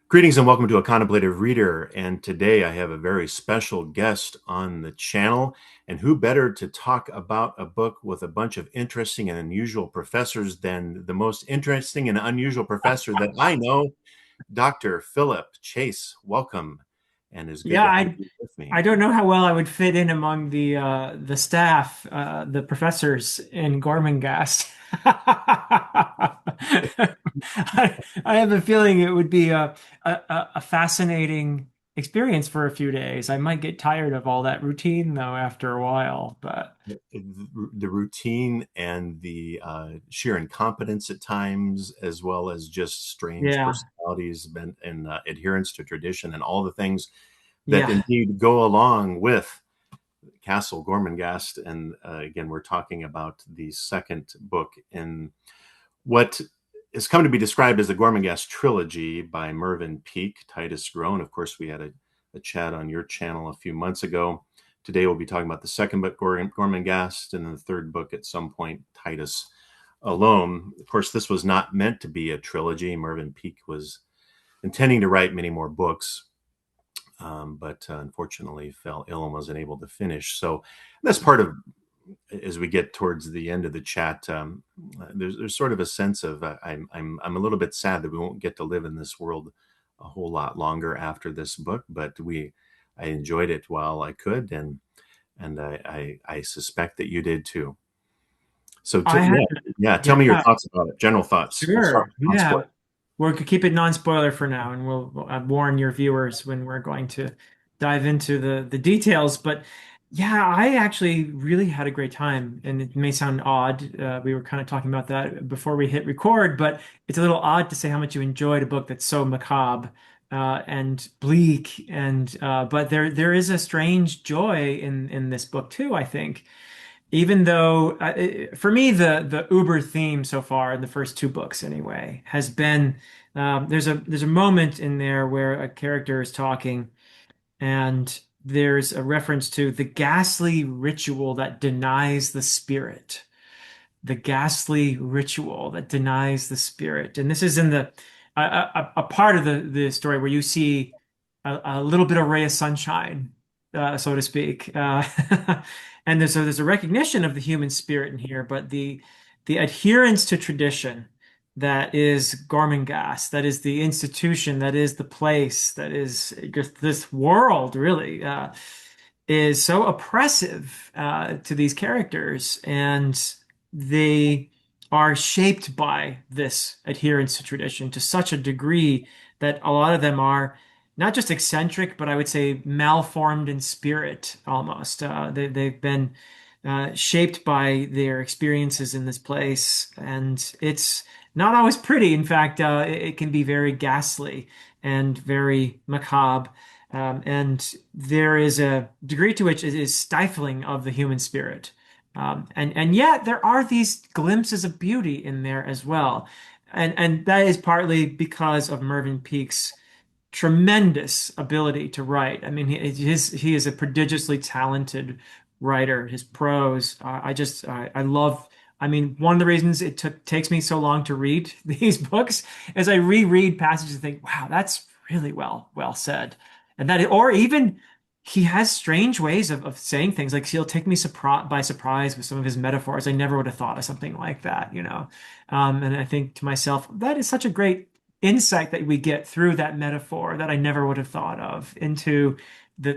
Greetings and welcome to A Contemplative Reader. And today I have a very special guest on the channel. And who better to talk about a book with a bunch of interesting and unusual professors than the most interesting and unusual professor that I know, Dr. Philip Chase. Welcome. And it's good Yeah, to have I you with me. I don't know how well I would fit in among the staff, the professors in Gormenghast. I have a feeling it would be a fascinating experience for a few days. I might get tired of all that routine though after a while, but The routine and the sheer incompetence at times, as well as just strange yeah, personalities and adherence to tradition and all the things that yeah. indeed go along with Castle Gormenghast. And again, we're talking about the second book in what has come to be described as the Gormenghast Trilogy by Mervyn Peake, Titus Groan. Of course, we had a chat on your channel a few months ago. Today, we'll be talking about the second book, Gormenghast, and then the third book at some point, Titus alone. Of course, this was not meant to be a trilogy. Mervyn Peake was intending to write many more books, but unfortunately fell ill and wasn't able to finish. So that's part of, as we get towards the end of the chat, there's sort of a sense of I'm a little bit sad that we won't get to live in this world a whole lot longer after this book, but I enjoyed it while I could, and I suspect that you did too. So I had yeah, tell me your yeah. thoughts about it. General thoughts. We'll start Sure. with non-spoiler. Yeah. We're gonna keep it non-spoiler for now, and we'll warn your viewers when we're going to dive into the details. But yeah, I actually really had a great time, and it may sound odd. We were kind of talking about that before we hit record, but it's a little odd to say how much you enjoyed a book that's so macabre and bleak, and but there is a strange joy in this book too, I think even though for me the Uber theme so far in the first two books anyway has been there's a moment in there where a character is talking and there's a reference to the ghastly ritual that denies the spirit, the ghastly ritual that denies the spirit. And this is in the a part of the story where you see a little bit of ray of sunshine, so to speak. And there's a recognition of the human spirit in here, but the adherence to tradition that is Gormenghast, that is the institution, that is the place, that is just this world, really, is so oppressive to these characters, and they are shaped by this adherence to tradition to such a degree that a lot of them are not just eccentric, but I would say malformed in spirit almost. They've been shaped by their experiences in this place, and it's not always pretty. In fact, it can be very ghastly and very macabre. And there is a degree to which it is stifling of the human spirit. And yet there are these glimpses of beauty in there as well. And that is partly because of Mervyn Peake's tremendous ability to write. I mean, he is a prodigiously talented writer. His prose, I love. I mean, one of the reasons takes me so long to read these books is I reread passages and think, wow, that's really well said. And that, or even he has strange ways of saying things. Like he'll take me by surprise with some of his metaphors. I never would have thought of something like that, you know. And I think to myself, that is such a great insight that we get through that metaphor that I never would have thought of into the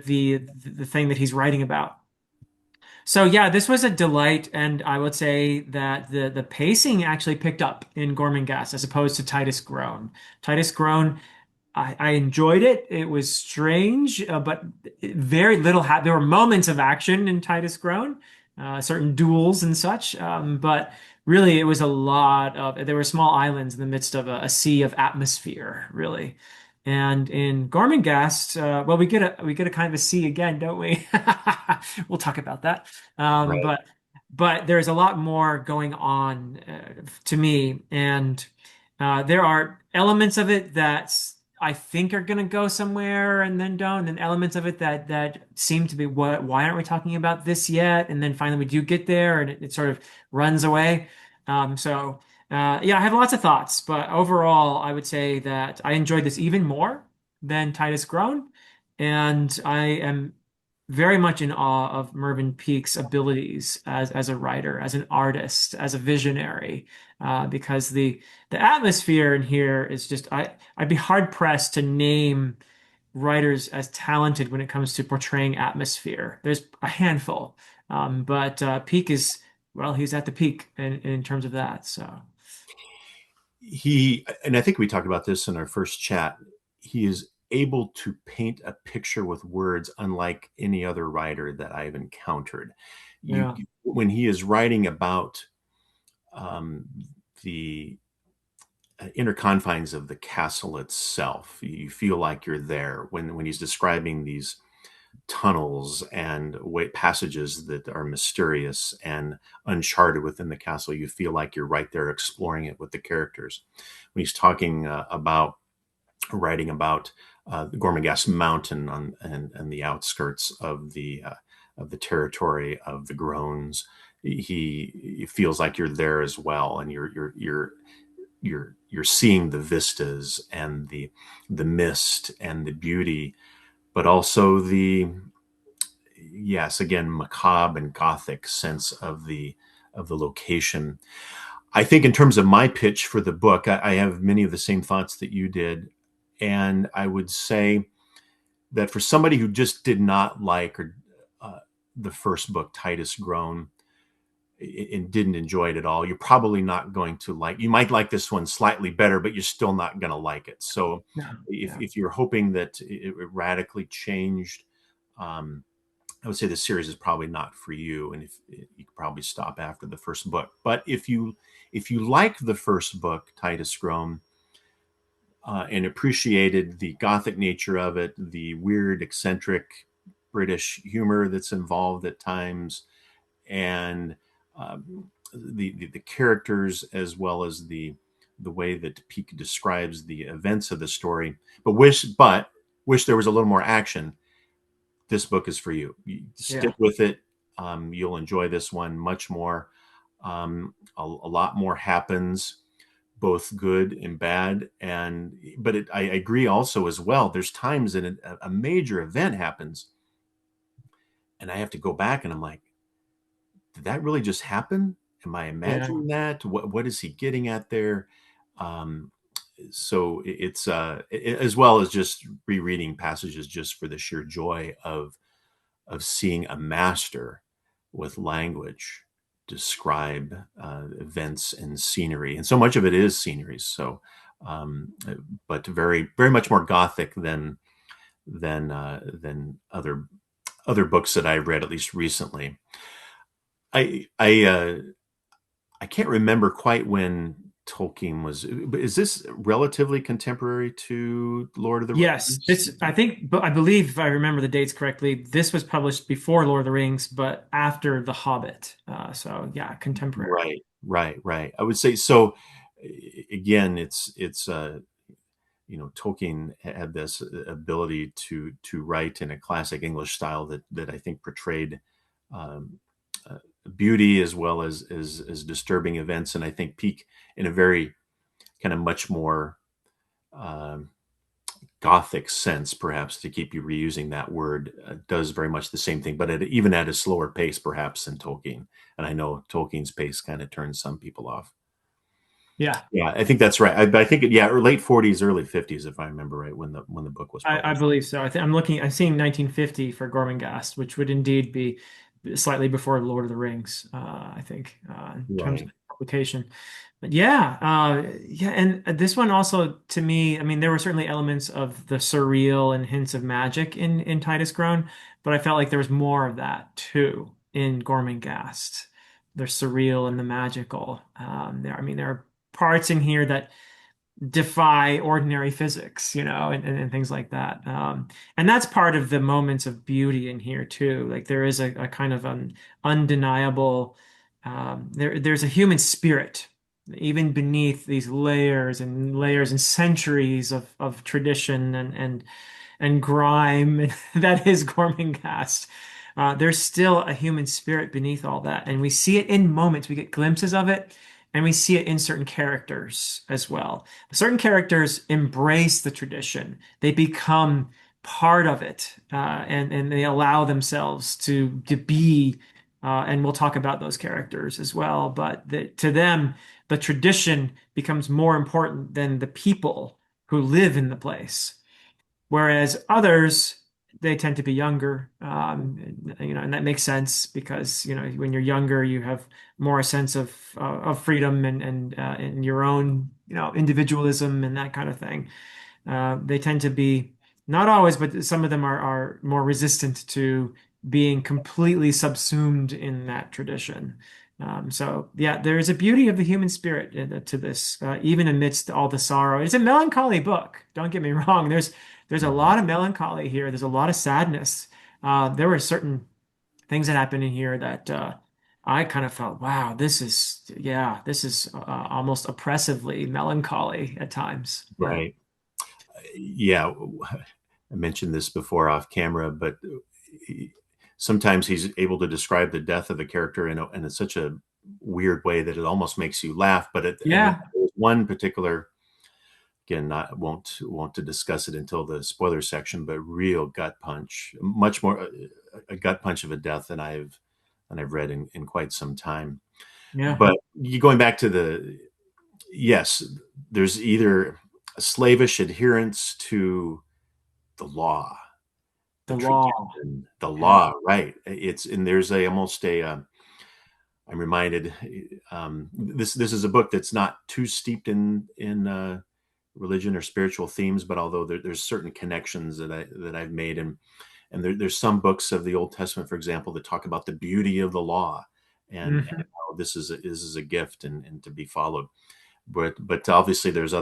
thing that he's writing about. So yeah, this was a delight, and I would say that the pacing actually picked up in Gormenghast as opposed to Titus Groan. Titus Groan, I enjoyed it. It was strange, but very little. There were moments of action in Titus Groan, certain duels and such, but really it was a lot of. There were small islands in the midst of a sea of atmosphere, really. And in Gormenghast, well, we get a kind of a sea again, don't we? We'll talk about that. Um, Right. but but there's a lot more going on to me, and there are elements of it that I think are going to go somewhere and then don't, and elements of it that seem to be what? Why aren't we talking about this yet? And then finally we do get there, and it sort of runs away. So. Yeah, I have lots of thoughts, but overall, I would say that I enjoyed this even more than Titus Grown, and I am very much in awe of Mervyn Peake's abilities as a writer, as an artist, as a visionary, because the atmosphere in here is just I'd be hard pressed to name writers as talented when it comes to portraying atmosphere. There's a handful, but Peake is well, he's at the peak in terms of that. So. He, and I think we talked about this in our first chat, he is able to paint a picture with words unlike any other writer that I've encountered. You, Yeah, when he is writing about um, the inner confines of the castle itself, you feel like you're there when he's describing these tunnels and passages that are mysterious and uncharted within the castle. You feel like you're right there exploring it with the characters. When he's talking about writing about the Gormenghast Mountain and the outskirts of the territory of the Groans, he feels like you're there as well, and you're seeing the vistas and the mist and the beauty, but also the, yes, again, macabre and gothic sense of the location. I think in terms of my pitch for the book, I have many of the same thoughts that you did, and I would say that for somebody who just did not like uh, the first book, Titus Grown, and didn't enjoy it at all, you're probably not going to like. You might like this one slightly better, but you're still not going to like it. So, yeah, yeah, if you're hoping that it radically changed, um, I would say the series is probably not for you, and if you could probably stop after the first book. But if you like the first book, Titus Grown, and appreciated the gothic nature of it, the weird, eccentric British humor that's involved at times, and the characters, as well as the way that Peake describes the events of the story, but wish there was a little more action, this book is for you. You stick yeah, with it. You'll enjoy this one much more. A lot more happens, both good and bad. I agree also as well. There's times that a major event happens, and I have to go back and I'm like, did that really just happen? Am I yeah. imagining that? What is he getting at there? Um, so it's as well as just rereading passages just for the sheer joy of seeing a master with language describe events and scenery, and so much of it is scenery. So, but very, very much more gothic than other books that I've read, at least recently. I can't remember quite when Tolkien was. Is this relatively contemporary to Lord of the Yes, Rings? this I think, but I believe if I remember the dates correctly, this was published before Lord of the Rings, but after The Hobbit. So yeah, contemporary. Right, right. I would say so. Again, Tolkien had this ability to write in a classic English style that I think portrayed um, uh, beauty as well as disturbing events, and I think Peake in a very kind of much more um, gothic sense, perhaps to keep you reusing that word, does very much the same thing, but even at a slower pace, perhaps than Tolkien. And I know Tolkien's pace kind of turns some people off. Yeah. Yeah, I think that's right. I think yeah, or late 40s, early 50s, if I remember right, when the book was I published. believe so. I'm seeing 1950 for Gormenghast, which would indeed be slightly before Lord of the Rings, I think, in terms of Right. publication. But yeah, yeah, and this one also to me, I mean, there were certainly elements of the surreal and hints of magic in Titus Grown, but I felt like there was more of that too in Gormenghast. The surreal and the magical. I mean, there are parts in here that defy ordinary physics, and things like that. And that's part of the moments of beauty in here too. Like there is a kind of an undeniable, there's a human spirit even beneath these layers and centuries of tradition and grime that is Gormenghast. There's still a human spirit beneath all that, and we see it in moments. We get glimpses of it, and we see it in certain characters as well. Certain characters embrace the tradition. They become part of it, and they allow themselves to be. And we'll talk about those characters as well. But to them, the tradition becomes more important than the people who live in the place. Whereas others, they tend to be younger, and that makes sense because, when you're younger, you have more a sense of freedom and your own, individualism and that kind of thing. They tend to be not always, but some of them are more resistant to being completely subsumed in that tradition. So yeah, there is a beauty of the human spirit to this, even amidst all the sorrow. It's a melancholy book. Don't get me wrong. There's a Mhm. lot of melancholy here. There's a lot of sadness. There were certain things that happened in here that I kind of felt, wow, this is almost oppressively melancholy at times. Yeah. Right. Yeah. I mentioned this before off camera, but sometimes he's able to describe the death of a character in such a weird way that it almost makes you laugh. And Yeah. there's one particular, again, not won't to discuss it until the spoiler section, but real gut punch, much more a gut punch of a death than I've read in quite some time. Yeah. But you going back to yes, there's either a slavish adherence to the law, the The law. tradition, the Yeah. law, right? It's and there's a almost a I'm reminded this is a book that's not too steeped in religion or spiritual themes, but although there's certain connections that I've made, and there's some books of the Old Testament, for example, that talk about the beauty of the law and Mhm. how this is a gift and to be followed. But obviously there's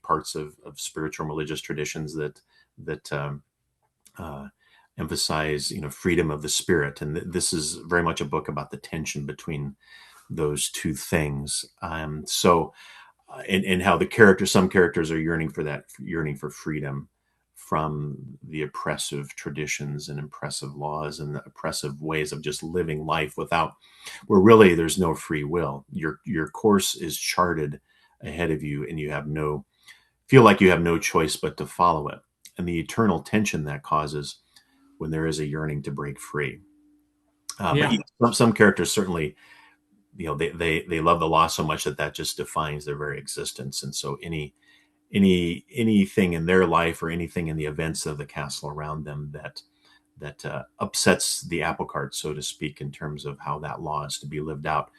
parts of spiritual and religious traditions that uh, emphasize freedom of the spirit, and this is very much a book about the tension between those two things. And how some characters are yearning for freedom from the oppressive traditions and oppressive laws and the oppressive ways of just living life without, where really there's no free will. Your course is charted ahead of you, and feel like you have no choice but to follow it. And the eternal tension that causes when there is a yearning to break free. But yeah, Yeah. some characters certainly, they love the law so much that just defines their very existence. And so anything in their life or anything in the events of the castle around them that upsets the apple cart, so to speak, in terms of how that law is to be lived out,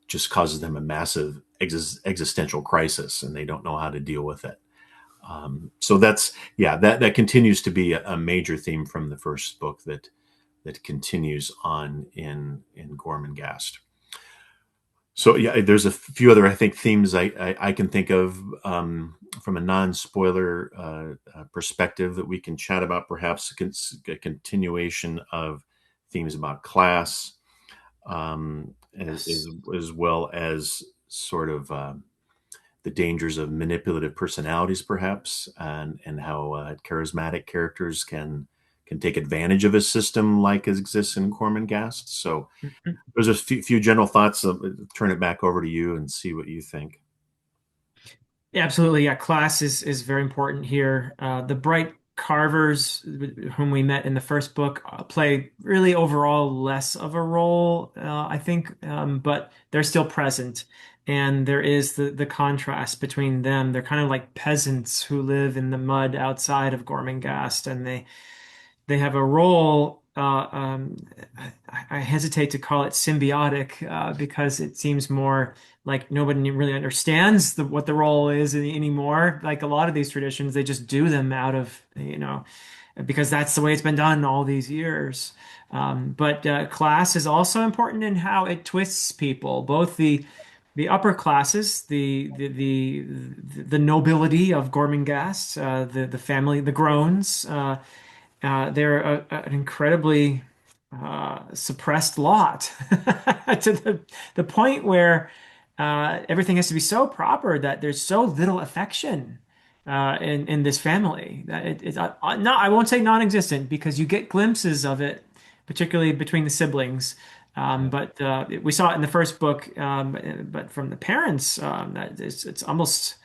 just causes them a massive existential crisis, and they don't know how to deal with it. So that continues to be a major theme from the first book that continues on in Gormenghast. So yeah, there's a few other, I think, themes I can think of from a non-spoiler perspective that we can chat about. Perhaps a continuation of themes about class, Yes. as well as sort of the dangers of manipulative personalities, perhaps, and how charismatic characters can take advantage of a system like exists in Gormenghast. So Mhm. there's a few general thoughts. Turn it back over to you and see what you think. Yeah, absolutely. Yeah, class is very important here. The bright carvers, whom we met in the first book, play really overall less of a role, I think, but they're still present. And there is the contrast between them. They're kind of like peasants who live in the mud outside of Gormenghast, and they have a role. I hesitate to call it symbiotic because it seems more like nobody really understands what the role is anymore. Like a lot of these traditions, they just do them out of, because that's the way it's been done all these years. But class is also important in how it twists people, both the upper classes, the nobility of Gormenghast, the family, the Groans. They're an incredibly suppressed lot to the point where everything has to be so proper that there's so little affection in this family that it's not, I won't say non-existent because you get glimpses of it, particularly between the siblings. Yeah. But we saw it in the first book, but from the parents, that it's almost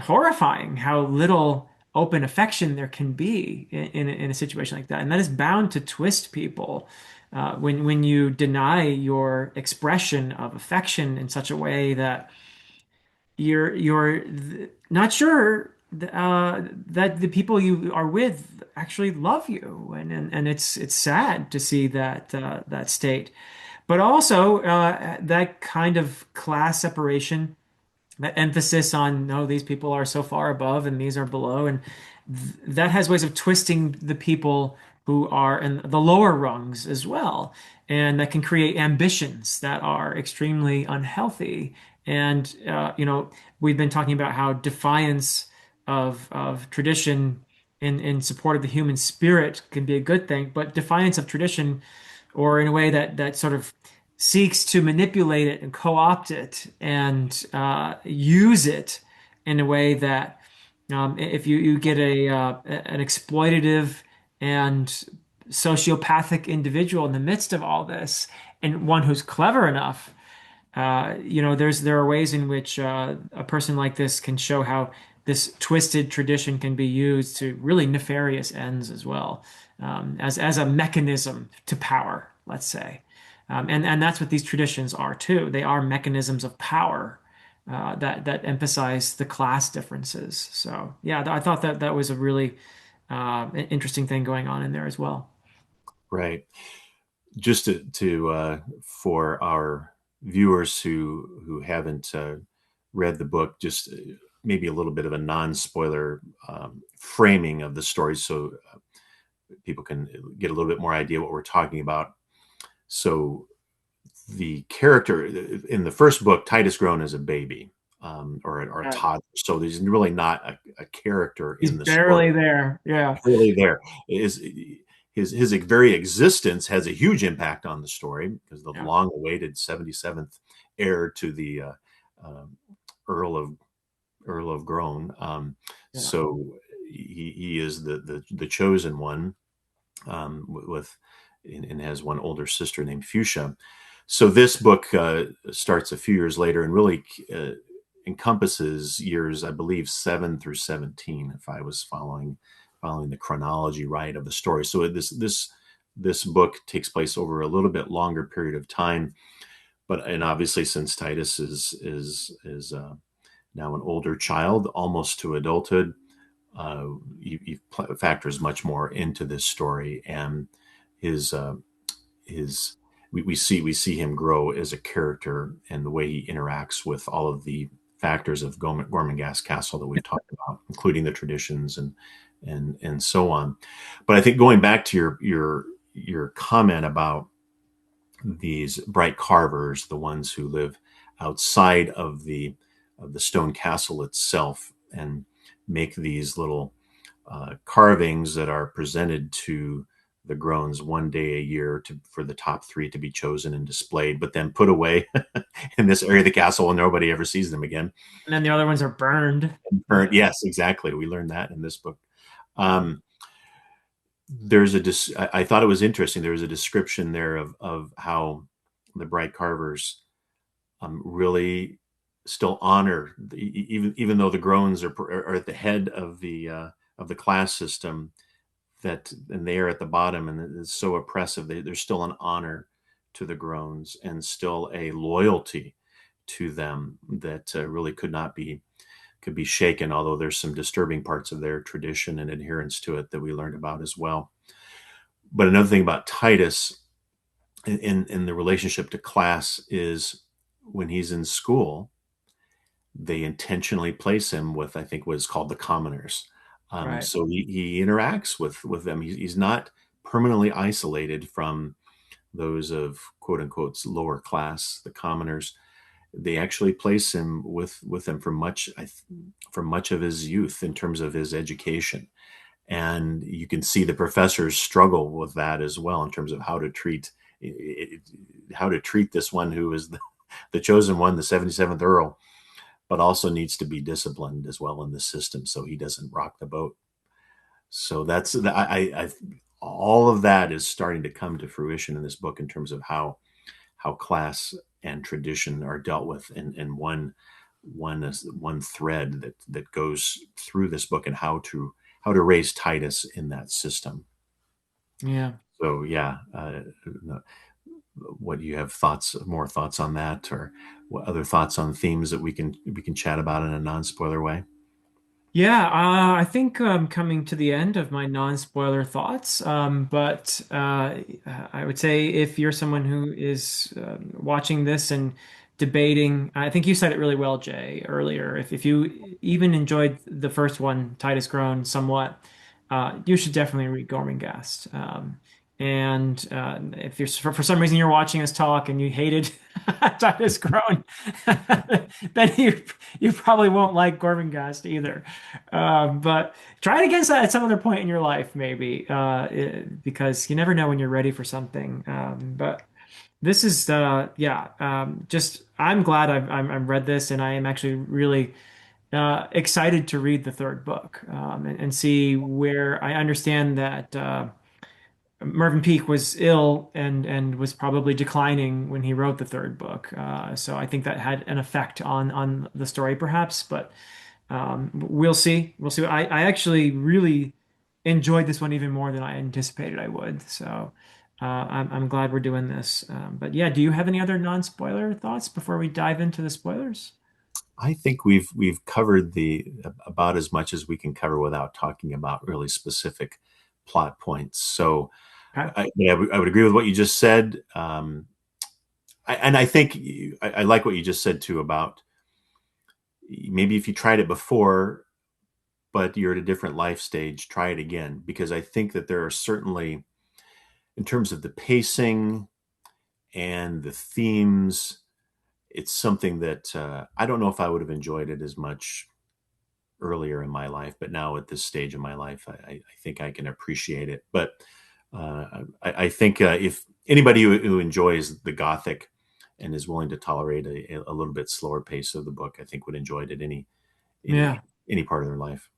horrifying how little open affection there can be in a situation like that. And that is bound to twist people when you deny your expression of affection in such a way that you're not sure that the people you are with actually love you, and it's sad to see that state. But also that kind of class separation, that emphasis on no, these people are so far above and these are below, and that has ways of twisting the people who are in the lower rungs as well, and that can create ambitions that are extremely unhealthy. And we've been talking about how defiance of tradition in support of the human spirit can be a good thing, but defiance of tradition, or in a way that sort of seeks to manipulate it and co-opt it and use it in a way that if you get an exploitative and sociopathic individual in the midst of all this, and one who's clever enough, there are ways in which a person like this can show how this twisted tradition can be used to really nefarious ends as well, as a mechanism to power, let's say. And that's what these traditions are too. They are mechanisms of power that emphasize the class differences. So yeah, I thought that was a really interesting thing going on in there as well. Right. Just to for our viewers who haven't read the book, just maybe a little bit of a non-spoiler framing of the story, so people can get a little bit more idea what we're talking about. So the character in the first book, Titus grown as a baby, or a Right. toddler. So there's really not a character He's in the story barely there. Yeah. really there. Is his very existence has a huge impact on the story because the Yeah. long-awaited 77th heir to the uh, Earl of Earl of Groan. Yeah. So he is the chosen one, with and has one older sister named Fuchsia. So this book starts a few years later and really encompasses years, I believe, 7 through 17, if I was following the chronology right of the story. So this book takes place over a little bit longer period of time, and obviously since Titus is now an older child, almost to adulthood, he factors much more into this story, and his his we see him grow as a character and the way he interacts with all of the factors of Gormenghast Castle that we've talked about, including the traditions and so on. But I think going back to your comment about these bright carvers, the ones who live outside of the stone castle itself, and make these little carvings that are presented to the groans one day a year for the top three to be chosen and displayed, but then put away in this area of the castle and nobody ever sees them again. And then the other ones are burned. Burnt, yes, exactly. We learned that in this book. Yeah. Um, I thought it was interesting. There was a description there of how the bright carvers really still honor even though the groans are at the head of the class system, that and they are at the bottom, and it's so oppressive. There's still an honor to the groans and still a loyalty to them that really could be shaken. Although there's some disturbing parts of their tradition and adherence to it that we learned about as well. But another thing about Titus in the relationship to class is when he's in school, they intentionally place him with, I think, what is called the commoners. Right. So he interacts with them. He's not permanently isolated from those of quote unquote lower class, the commoners. They actually place him with them for much of his youth in terms of his education. And you can see the professors struggle with that as well in terms of how to treat this one who is the chosen one, the 77th Earl, but also needs to be disciplined as well in the system so he doesn't rock the boat. So all of that is starting to come to fruition in this book in terms of how how class and tradition are dealt with in one thread that goes through this book, and how to raise Titus in that system. Yeah. So yeah, what do you have more thoughts on that, or what other thoughts on themes that we can chat about in a non-spoiler way? Yeah, I think I'm coming to the end of my non-spoiler thoughts. But I would say if you're someone who is watching this and debating, I think you said it really well, Jay, earlier. If you even enjoyed the first one, Titus Grown, somewhat, you should definitely read Gormenghast. And if you're for some reason you're watching us talk and you hated Titus Grown, then you probably won't like Gormenghast either. But try it again at some other point in your life, maybe, because you never know when you're ready for something. But this is, yeah, just I'm glad I've read this, and I am actually really excited to read the third book and see where I understand that Mervyn Peake was ill and was probably declining when he wrote the third book. So I think that had an effect on the story, perhaps, but. We'll see. We'll see. I actually really enjoyed this one even more than I anticipated I would. So I'm glad we're doing this. But yeah, do you have any other non-spoiler thoughts before we dive into the spoilers? I think we've covered the about as much as we can cover without talking about really specific plot points. So Okay. I would agree with what you just said, and I think I like what you just said too about maybe if you tried it before, but you're at a different life stage, try it again, because I think that there are certainly, in terms of the pacing and the themes, it's something that I don't know if I would have enjoyed it as much earlier in my life, but now at this stage of my life, I think I can appreciate it. But I think if anybody who enjoys the Gothic and is willing to tolerate a little bit slower pace of the book, I think would enjoy it at any Yeah. any part of their life.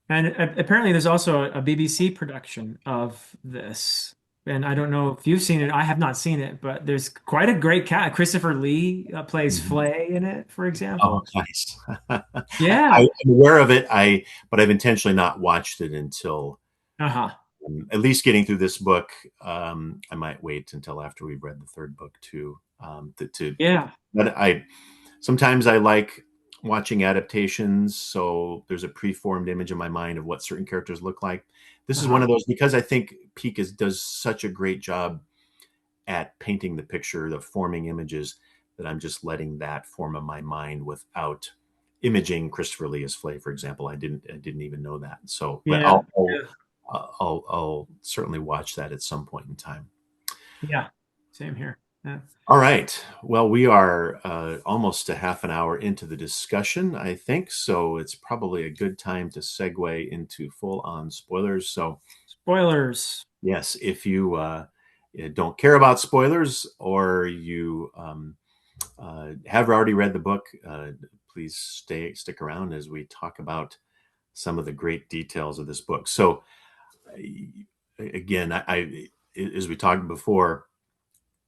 And apparently there's also a BBC production of this. And I don't know if you've seen it. I have not seen it, but there's quite a great cast. Christopher Lee plays Mhm. Flay in it, for Oh, example. nice. Yeah. I'm aware of it. But I've intentionally not watched it until Uh-huh. at least getting through this book. I might wait until after we've read the third book too. Yeah. But I sometimes I like watching adaptations, so there's a preformed image in my mind of what certain characters look like. This is one Uh-huh. of those because I think Peake does such a great job at painting the picture, the forming images, that I'm just letting that form in my mind without imaging Christopher Lee as Flay, for example. I didn't even know that. So, but Yeah. Yeah. I'll certainly watch that at some point in time. Yeah. Same here. Yeah. All right. Well, we are almost a half an hour into the discussion, I think. So it's probably a good time to segue into full on spoilers. So, Spoilers. yes, if you don't care about spoilers or you have already read the book, please stick around as we talk about some of the great details of this book. So, again, as we talked before,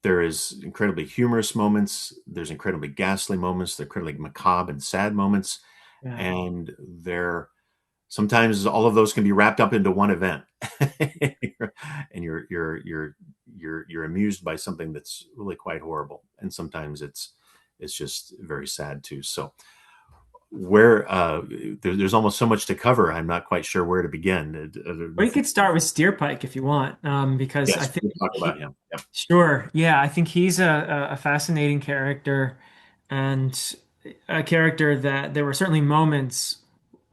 there is incredibly humorous moments. There's incredibly ghastly moments. There's incredibly macabre and sad moments, Yeah. and there sometimes all of those can be wrapped up into one event, and you're amused by something that's really quite horrible, and sometimes it's just very sad too. So where there's almost so much to cover, I'm not quite sure where to begin. Or you could start with Steerpike if you want, because I Yes, think we'll talk about him. Yep. sure, yeah, I think he's a fascinating character and a character that there were certainly moments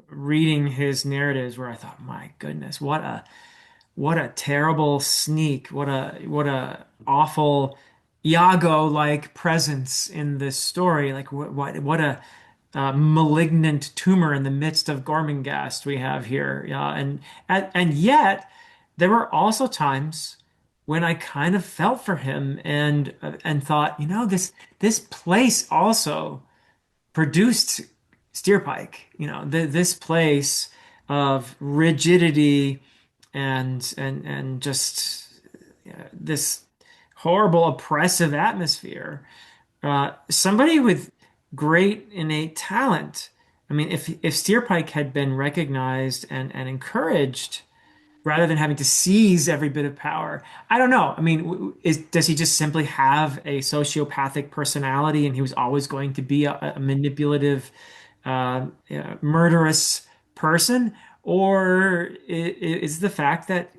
reading his narratives where I thought, my goodness, what a terrible sneak, what a awful Iago-like presence in this story. Like what a malignant tumor in the midst of Gormenghast we have here. And yet there were also times when I kind of felt for him and thought, this place also produced Steerpike. This place of rigidity and just this horrible, oppressive atmosphere. Somebody with great innate talent. I mean, if Steerpike had been recognized and encouraged rather than having to seize every bit of power. I don't know. I mean, does he just simply have a sociopathic personality and he was always going to be a manipulative, murderous person? Or is the fact that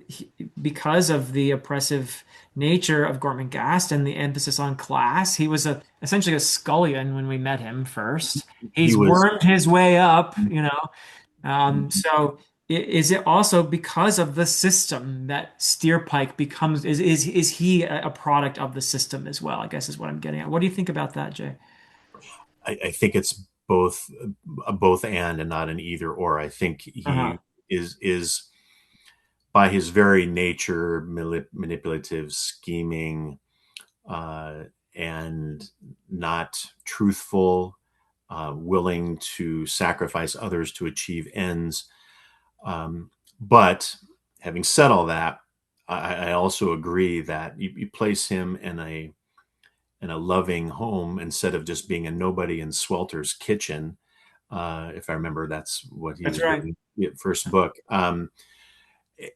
because of the oppressive nature of Gormenghast and the emphasis on class, he was essentially a scullion when we met him first. He He's was. wormed his way up, you know. So is it also because of the system that Steerpike becomes is he a product of the system as well, I guess is what I'm getting at. What do you think about that, Jay? I think it's both, both and not an either or. I think Uh-huh. he is by his very nature manipulative, scheming, uh, and not truthful, willing to sacrifice others to achieve ends. But having said all that, I also agree that you place him in a loving home instead of just being a nobody in Swelter's kitchen. If I remember, that's what he That's was right. doing in the first book,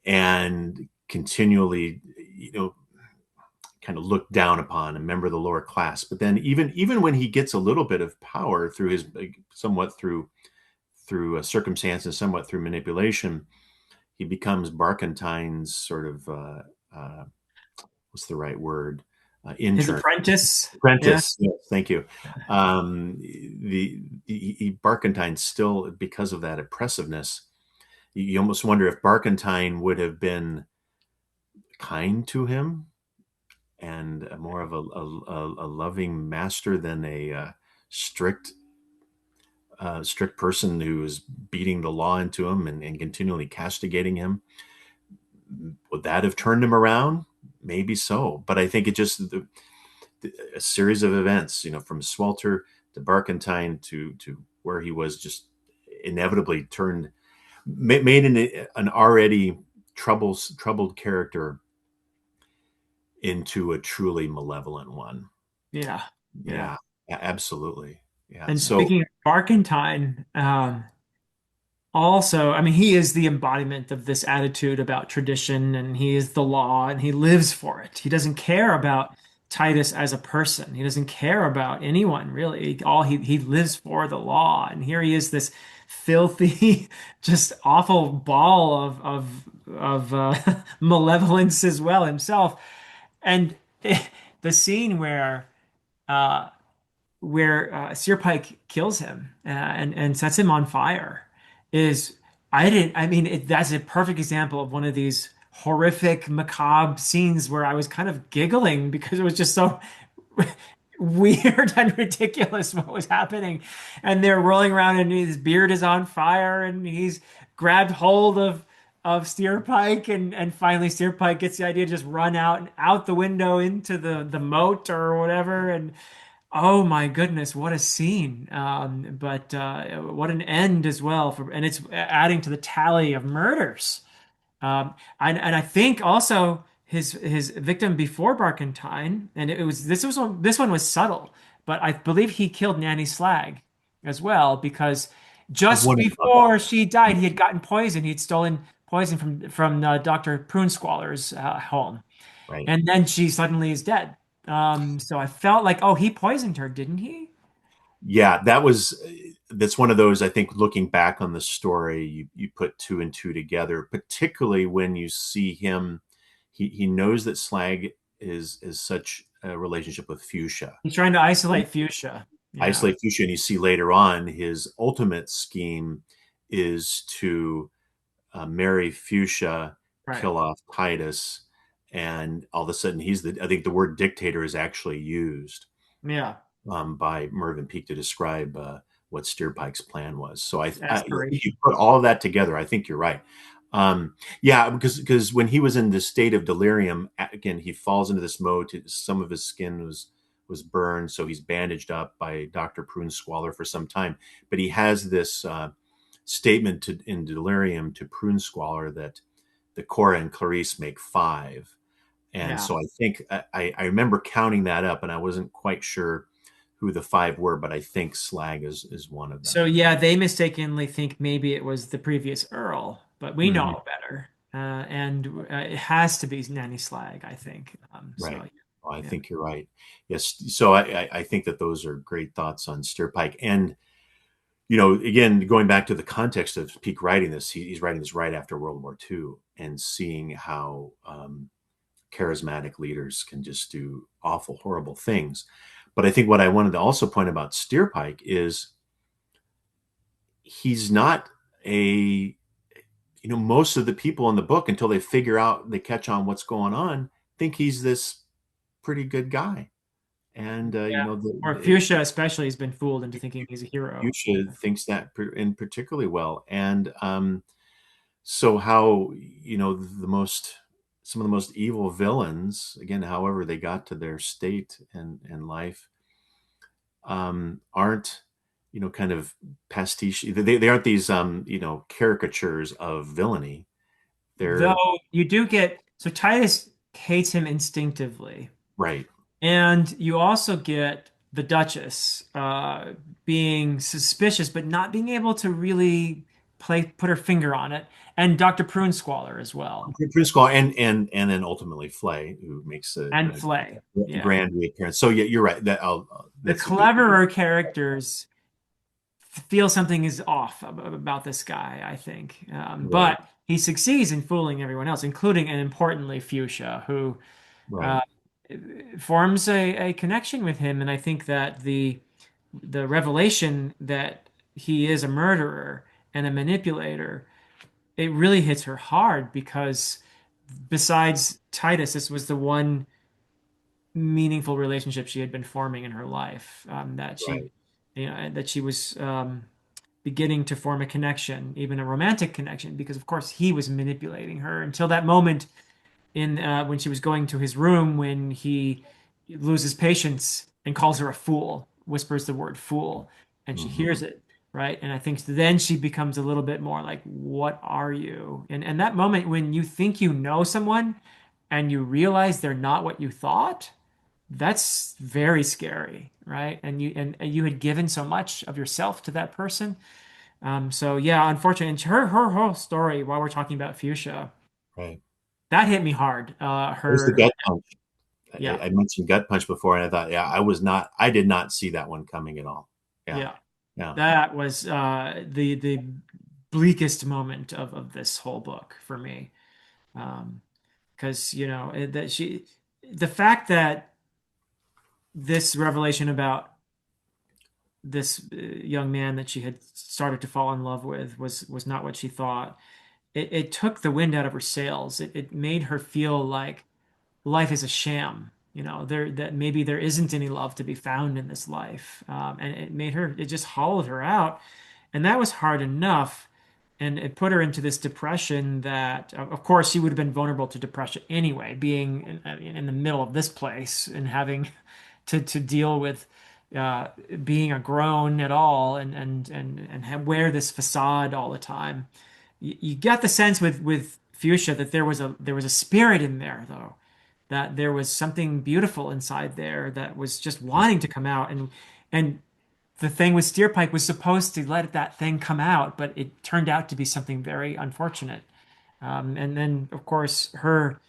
and continually, kind of looked down upon, a member of the lower class. But then, even when he gets a little bit of power through his somewhat through circumstances, somewhat through manipulation, he becomes Barkentine's sort of what's the right word? His Intern, apprentice. Yeah. apprentice. Yes, thank you. Barkentine still, because of that oppressiveness, you almost wonder if Barkentine would have been kind to him and more of a loving master than a strict strict person who is beating the law into him and continually castigating him. Would that have turned him around? Maybe so, but I think it just a series of events, from Swelter to Barkentine to where he was just inevitably made an already troubled character into a truly malevolent one. Yeah. Yeah. Yeah, absolutely. Yeah. And So speaking of Barkentine, also, I mean, he is the embodiment of this attitude about tradition and he is the law and he lives for it. He doesn't care about Titus as a person. He doesn't care about anyone really. All he lives for the law. And here he is, this filthy, just awful ball of malevolence as well himself. And the scene uh, where Sir Pike kills him and sets him on fire is I mean that's a perfect example of one of these horrific macabre scenes where I was kind of giggling because it was just so weird and ridiculous what was happening, and they're rolling around and his beard is on fire and he's grabbed hold of Steerpike and finally Steerpike gets the idea to just run out and out the window into the moat or whatever. And oh my goodness, what a scene. But what an end as well and it's adding to the tally of murders. And I think also his victim before Barkentine, and it was this one was subtle, but I believe he killed Nanny Slag as well because just one of before she died, he had gotten poison. He'd stolen poison from Dr. Prunesqualler's home. right. And then she suddenly is dead. So I felt like, oh, he poisoned her, didn't he? Yeah, that's one of those. I think looking back on the story, you put two and two together, particularly when you see him. He knows that Slag is such a relationship with Fuchsia. He's trying to isolate Fuchsia. Yeah, Isolate Fuchsia, and you see later on his ultimate scheme is to marry Fuchsia, right. kill off Titus, and all of a sudden I think the word dictator is actually used Yeah, by Mervyn Peake to describe what Steerpike's plan was. So if you aspiration. put all of that together, I think you're right. Yeah, because when he was in this state of delirium, again, he falls into this mode. Some of his skin was burned, so he's bandaged up by Dr. Prunesqualler for some time. But he has this statement in delirium to Prunesqualler that the Cora and Clarice make five, And Yeah. so I think I remember counting that up, and I wasn't quite sure who the five were, but I think Slag is one of So them. yeah, they mistakenly think maybe it was the previous Earl, but we Mhm. know better. And it has to be Nanny Slag, I think. Right. So Oh, I yeah. think you're right. Yes. So I think that those are great thoughts on Steerpike. And, again, going back to the context of Peake writing this, he's writing this right after World War II and seeing how charismatic leaders can just do awful, horrible things. But I think what I wanted to also point about Steerpike is he's not a, most of the people in the book, until they catch on what's going on, think he's this pretty good guy. And Yeah. Or Fuchsia especially has been fooled into thinking he's a hero. Fuchsia thinks that in particularly well. And so how, the most some of the most evil villains, again, however they got to their state and life, aren't, kind of pastiche. They aren't these, caricatures of villainy. They're Though you do get, so Titus hates him instinctively. right. And you also get the Duchess being suspicious, but not being able to really put her finger on it. And Dr. Prunesqualler as well. Prince Claw and then ultimately Flay, who makes And Flay. a Yeah. grand reappearance. So yeah, you're right. The That's a good. cleverer characters feel something is off about this guy, I think. Right, But he succeeds in fooling everyone else, including and importantly Fuchsia, who uh, right, forms a connection with him. And I think that the revelation that he is a murderer and a manipulator, it really hits her hard because besides Titus, this was the one meaningful relationship she had been forming in her life, that she, right. that she was beginning to form a connection, even a romantic connection, because of course he was manipulating her until that moment in when she was going to his room when he loses patience and calls her a fool, whispers the word fool, and she Hmm. hears it, right? And I think then she becomes a little bit more like, "What are you?" And that moment when you think you know someone and you realize they're not what you thought, that's very scary, right? And you had given so much of yourself to that person. So yeah, unfortunately, and her whole story while we're talking about Fuchsia, Right. that hit me hard. It was the Her gut punch. Yeah, I mentioned gut punch before, and I thought, yeah, I did not see that one coming at all. Yeah, yeah. yeah, That was the bleakest moment of this whole book for me. Because that the fact that this revelation about this young man that she had started to fall in love with was not what she thought. It took the wind out of her sails. It made her feel like life is a sham. That maybe there isn't any love to be found in this life, and it just hollowed her out, and that was hard enough, and it put her into this depression that, of course, she would have been vulnerable to depression anyway, being in the middle of this place and having to deal with uh, being a grown at all and wear this facade all the time. You get the sense with Fuchsia that there was a spirit in there though, that there was something beautiful inside there that was just wanting to come out, and the thing with Steerpike was supposed to let that thing come out, but it turned out to be something very unfortunate. And then, of course, her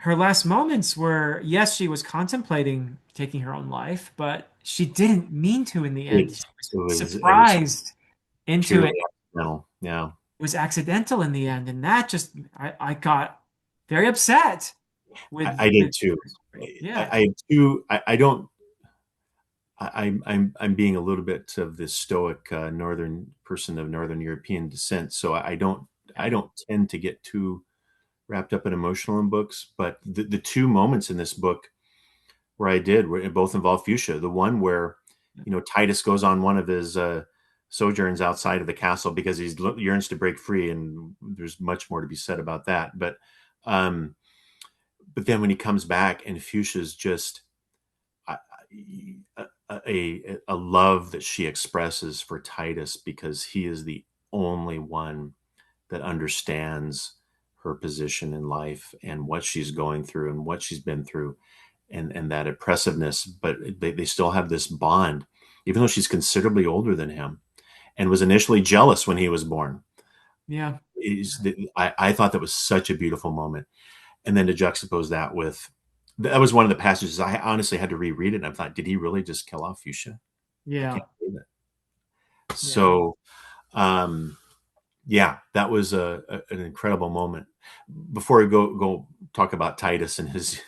last moments were, yes, she was contemplating taking her own life, but she didn't mean to in the end. She was it was surprised into purely it. accidental. Yeah, It was accidental in the end, and that just I got very upset I did with too. her story. Yeah. I too. I don't. I'm being a little bit of this stoic northern person of northern European descent, so I Yeah. don't tend to get too wrapped up in emotional in books. But the two moments in this book where I did, where it both involve Fuchsia. The one where, Titus goes on one of his sojourns outside of the castle because he yearns to break free, and there's much more to be said about that. Um, but then when he comes back and Fuchsia's just a, a love that she expresses for Titus because he is the only one that understands her position in life and what she's going through and what she's been through, and that oppressiveness. But they still have this bond, even though she's considerably older than him and was initially jealous when he was born. Yeah. I thought that was such a beautiful moment. And then to juxtapose that with, that was one of the passages I honestly had to reread it. And I thought, did he really just kill off Fuchsia? I Yeah. can't believe it. Yeah. So, um, yeah, that was an incredible moment. Before we go talk about Titus and his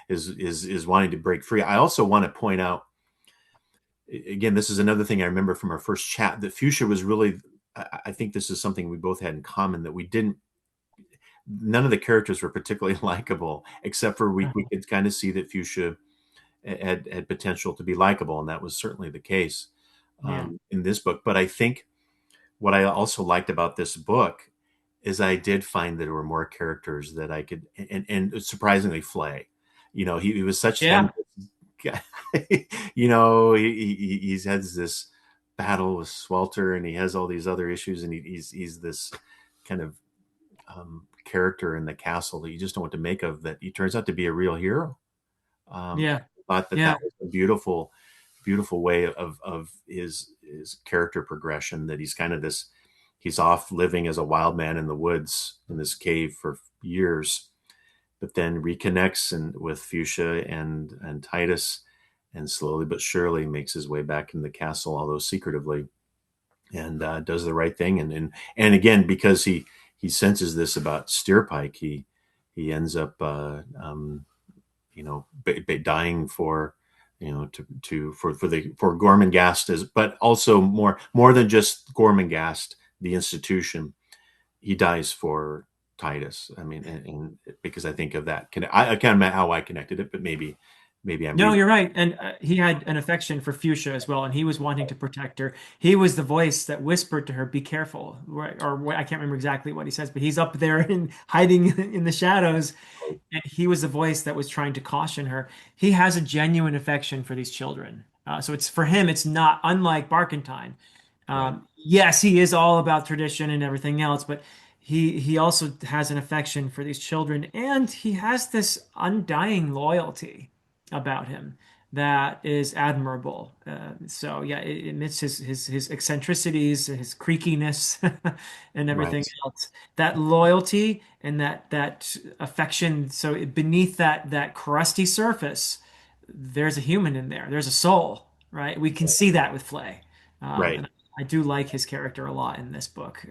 his wanting to break free, I also want to point out, again, this is another thing I remember from our first chat, that Fuchsia was really, I think this is something we both had in common, that we didn't, none of the characters were particularly likable, except for we could kind of see that Fuchsia had potential to be likable, and that was certainly the case Yeah. in this book. But I think what I also liked about this book is I did find that there were more characters that I could, and surprisingly, Flay. He was such Yeah. fun. He's has this battle with Swelter, and he has all these other issues, and he's this kind of character in the castle that you just don't know what to make of. That he turns out to be a real hero. Yeah. I thought that Yeah. was a beautiful, beautiful way of his character progression. That he's kind of this, he's off living as a wild man in the woods in this cave for years, but then reconnects with Fuchsia and Titus, and slowly but surely makes his way back in the castle, although secretively, and does the right thing. And again, because he senses this about Steerpike, he ends up dying for, for Gormenghast, but also more than just Gormenghast, the institution. He dies for Titus. I mean, and because I think of that, I can't remember how I connected it, but maybe I'm No, reading. you're right. And he had an affection for Fuchsia as well, and he was wanting to protect her. He was the voice that whispered to her, "Be careful," or I can't remember exactly what he says, but he's up there and hiding in the shadows, and he was the voice that was trying to caution her. He has a genuine affection for these children. So it's for him, it's not unlike Barkentine. Right, Yes, he is all about tradition and everything else, but he also has an affection for these children, and he has this undying loyalty about him that is admirable. So yeah, amidst his eccentricities, his creakiness, and everything right, else, that loyalty and that affection. So beneath that crusty surface, there's a human in there. There's a soul, right? We can see that with Flay. right, And I do like his character a lot in this book,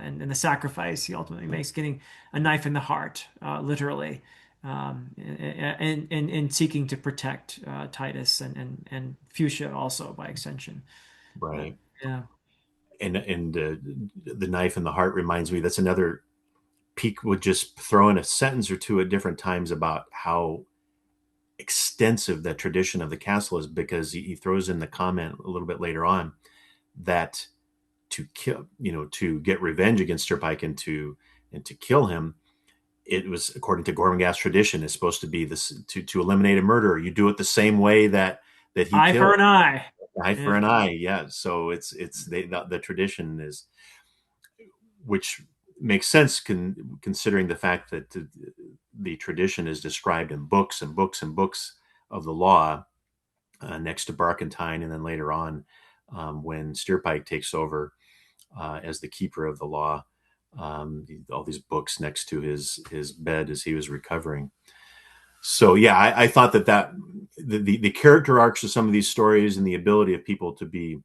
and the sacrifice he ultimately makes, getting a knife in the heart, literally, and seeking to protect Titus and Fuchsia also by extension. Uh, right. yeah, And the knife in the heart reminds me, that's another, Peake would just throw in a sentence or two at different times about how extensive that tradition of the castle is, because he throws in the comment a little bit later on that to kill, to get revenge against Stirpike and to kill him, it was, according to Gormenghast tradition, is supposed to be this, to eliminate a murderer. You do it the same way that he eye for killed, an eye. eye Yeah, for an eye. Yeah. So the tradition is, which makes sense, considering the fact that the tradition is described in books and books and books of the law, next to Barkentine, and then later on, when Steerpike takes over as the keeper of the law, all these books next to his bed as he was recovering. So yeah, I thought that the character arcs of some of these stories and the ability of people to be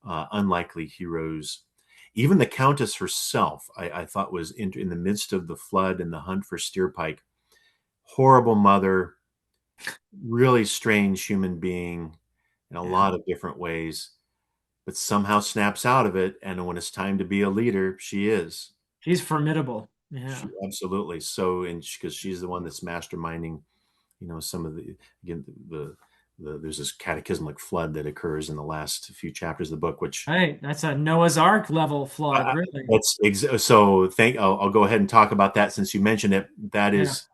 unlikely heroes. Even the Countess herself, I thought was in the midst of the flood and the hunt for Steerpike. Horrible mother, really strange human being in a yeah. lot of different ways, but somehow snaps out of it. And when it's time to be a leader, she is. She's formidable. Yeah. She absolutely so, and because she's the one that's masterminding, some of the, again, there's this cataclysmic flood that occurs in the last few chapters of the book, which Right. That's a Noah's Ark level flood, really. so I'll go ahead and talk about that since you mentioned it. That Yeah. is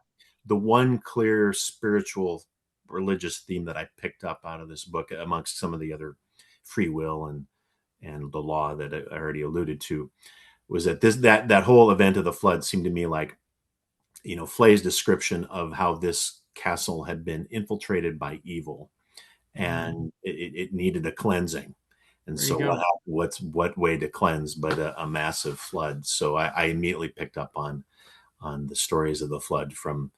the one clear spiritual religious theme that I picked up out of this book, amongst some of the other free will and the law that I already alluded to, was that that whole event of the flood seemed to me like Flay's description of how this castle had been infiltrated by evil, Mm, and it needed a cleansing. And there you so what go. happened? What way to cleanse but a massive flood? So I immediately picked up on the stories of the flood from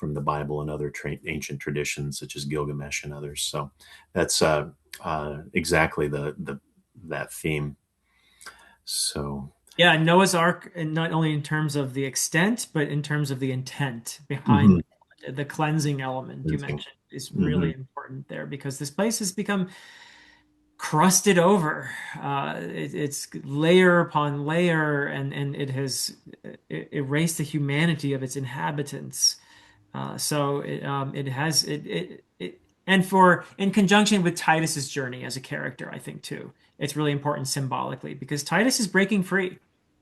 the Bible and other ancient traditions such as Gilgamesh and others. So that's exactly the that theme. So Yeah, Noah's Ark, and not only in terms of the extent, but in terms of the intent behind mhm, the cleansing element you cleansing. mentioned is Mhm. really important there because this place has become crusted over. It's layer upon layer, and it has erased the humanity of its inhabitants. It has and for in conjunction with Titus's journey as a character, I think too, it's really important symbolically because Titus is breaking free.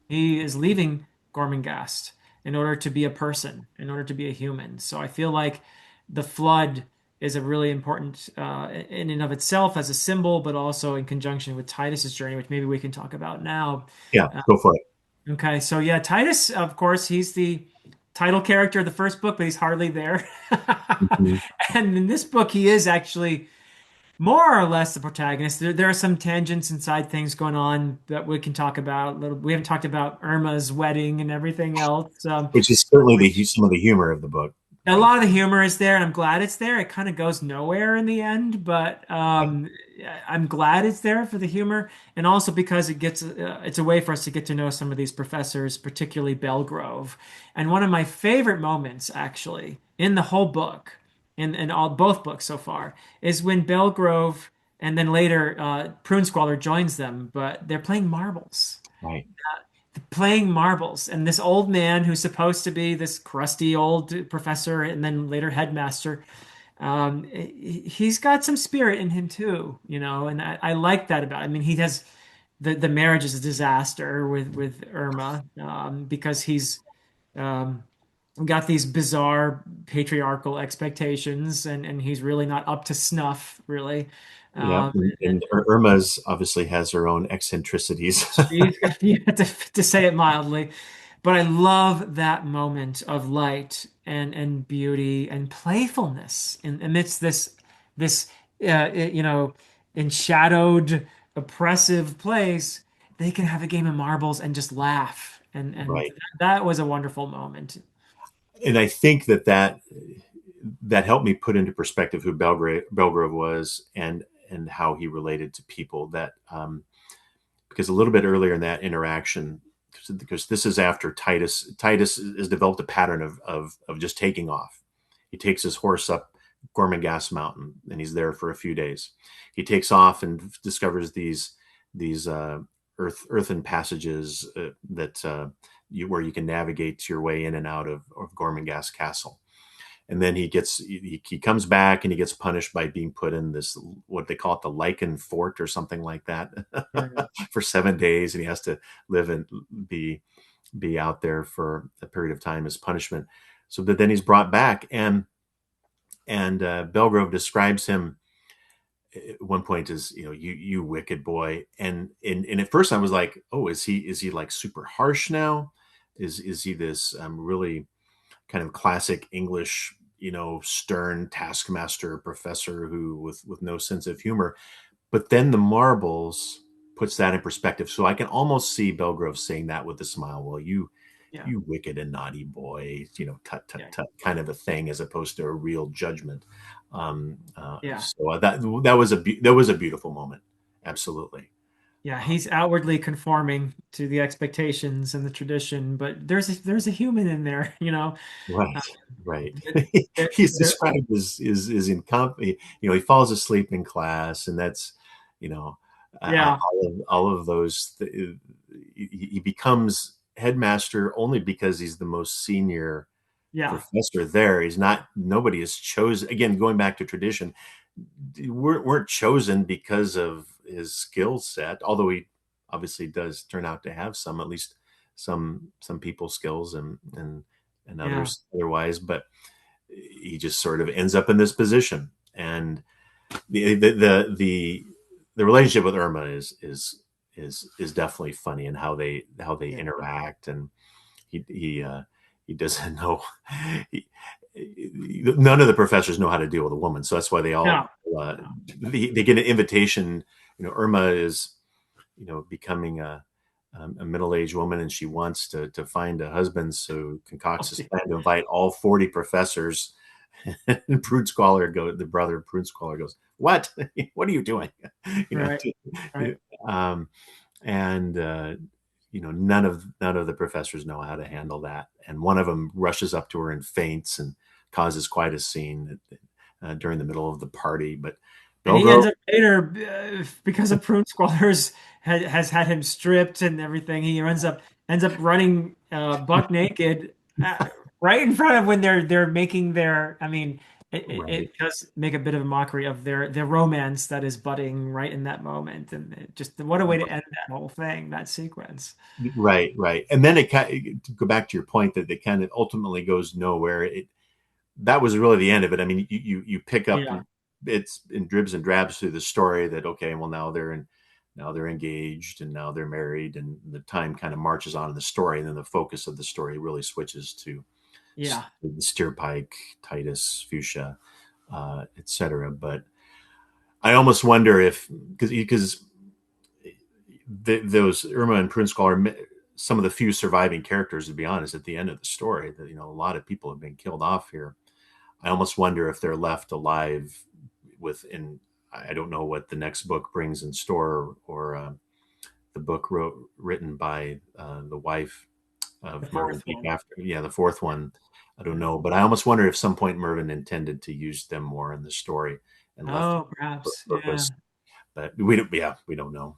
He is leaving Gormenghast in order to be a person, in order to be a human. So I feel like the flood is a really important in and of itself as a symbol, but also in conjunction with Titus's journey, which maybe we can talk about now. Yeah, Uh, go for it. Okay, so yeah, Titus, of course, he's the title character of the first book, but he's hardly there. Mhm. And in this book, he is actually more or less the protagonist. There are some tangents and side things going on that we can talk about. We haven't talked about Irma's wedding and everything else, Which is certainly which some of the humor of the book, a right? lot of the humor is there, and I'm glad it's there. It kind of goes nowhere in the end, but I'm glad it's there for the humor, and also because it's a way for us to get to know some of these professors, particularly Belgrove. And one of my favorite moments, actually, in the whole book, in all both books so far, is when Belgrove and then later Prune Squaller joins them, but they're playing marbles Right. playing marbles. And this old man who's supposed to be this crusty old professor and then later headmaster, he's got some spirit in him too, and I like that about him. I mean, he has the marriage is a disaster with Irma because he's um, got these bizarre patriarchal expectations and he's really not up to snuff, really. Yeah, Um, and Irma's obviously has her own eccentricities. She's yeah, to say it mildly, but I love that moment of light and beauty and playfulness in amidst this enshadowed, oppressive place. They can have a game of marbles and just laugh, and Right. that was a wonderful moment. And I think that helped me put into perspective who Belgrave was and how he related to people. That because a little bit earlier in that interaction, because this is after Titus has developed a pattern of just taking off. He takes his horse up Gormenghast Mountain and he's there for a few days. He takes off and discovers these earthen passages that where you can navigate your way in and out of Gormenghast Castle. And then he comes back and he gets punished by being put in this, what they call it, the lichen fort or something like that, Mm. for 7 days, and he has to live and be out there for a period of time as punishment. So, but then he's brought back, and Belgrove describes him at one point as, you wicked boy. And at first I was like, oh, is he like super harsh now? Is he this really kind of classic English, stern taskmaster professor who with no sense of humor? But then the marbles puts that in perspective. So I can almost see Belgrove saying that with a smile. Well, Yeah, you wicked and naughty boy, tut tut yeah, tut, kind of a thing, as opposed to a real judgment. yeah. So that was a beautiful moment. Absolutely. Yeah, he's outwardly conforming to the expectations and the tradition, but there's a human in there, Right, Uh, right. there, He's there, described as is he falls asleep in class, and that's, you know, yeah, all of those. He becomes headmaster only because he's the most senior yeah, professor there. Nobody is chosen. Again, going back to tradition, weren't chosen because of his skill set, although he obviously does turn out to have some, at least some people skills and yeah, others otherwise. But he just sort of ends up in this position, and the relationship with Irma is definitely funny, and how they yeah, interact. And he he doesn't know. He, none of the professors know how to deal with a woman, so that's why they all No, uh, no. they get an invitation. Irma is becoming a middle-aged woman, and she wants to find a husband, so concocts Oh, this dear. plan to invite all 40 professors. And the brother of Prune Scholar goes, "What? What are you doing?" you know, Right, right. um, and none of the professors know how to handle that, and one of them rushes up to her and faints and causes quite a scene during the middle of the party. But And they'll he ends go up later, because of Prune Squallers has had him stripped and everything. He ends up running buck naked, right in front of when they're making their. I mean, right, it does make a bit of a mockery of their romance that is budding right in that moment, and just what a way to end that whole thing, that sequence. right, and then to go back to your point that it kind of ultimately goes nowhere. That was really the end of it. I mean, you pick up Yeah, it's in dribs and drabs through the story that okay, well now they're engaged and now they're married, and the time kind of marches on in the story, and then the focus of the story really switches to yeah, the Steerpike, Titus, Fuchsia, etc. But I almost wonder if because those Irma and Prince are some of the few surviving characters, to be honest, at the end of the story. That a lot of people have been killed off here. I almost wonder if they're left alive within. I don't know what the next book brings in store, or the book written by the wife the of Mervyn fourth Peake one. after, yeah, the fourth one. I don't Yeah. know, but I almost wonder if some point Mervyn intended to use them more in the story and left it Oh, for perhaps. Yeah, purpose, but we don't know.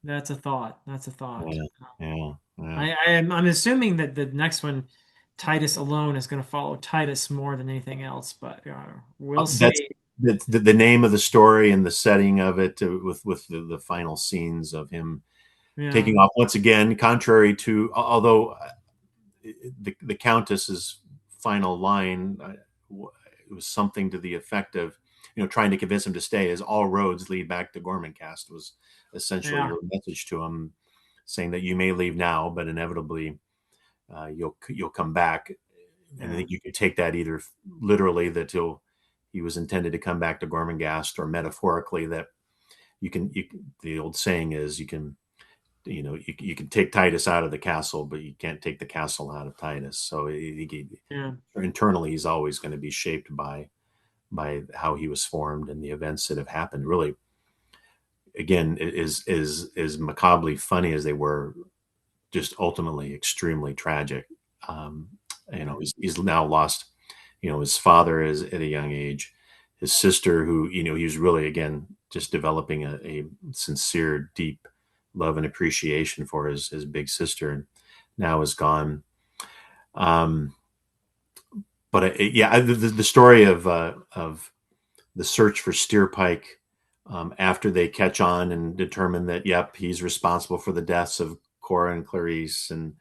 that's a thought. That's a thought. Yeah, yeah, yeah. I'm assuming that the next one, Titus alone, is going to follow Titus more than anything else, but we'll That's see. the name of the story and the setting of it, with the final scenes of him Yeah, taking off once again, contrary to although the Countess's final line, it was something to the effect of, trying to convince him to stay, as all roads lead back to Gormenghast, was essentially yeah, her message to him, saying that you may leave now, but inevitably you'll come back. And I yeah, think you could take that either literally that he was intended to come back to Gormenghast, or metaphorically that the old saying is you can take Titus out of the castle, but you can't take the castle out of Titus. So yeah, internally, he's always going to be shaped by how he was formed and the events that have happened. Really, again, is macabrely funny as they were, just ultimately extremely tragic. Um, yeah, he's now lost. His father is at a young age. His sister, who he was really again just developing a sincere, deep love and appreciation for his big sister, and now is gone. Um, but yeah, the story of the search for Steerpike, after they catch on and determine that yep, he's responsible for the deaths of Cora and Clarice and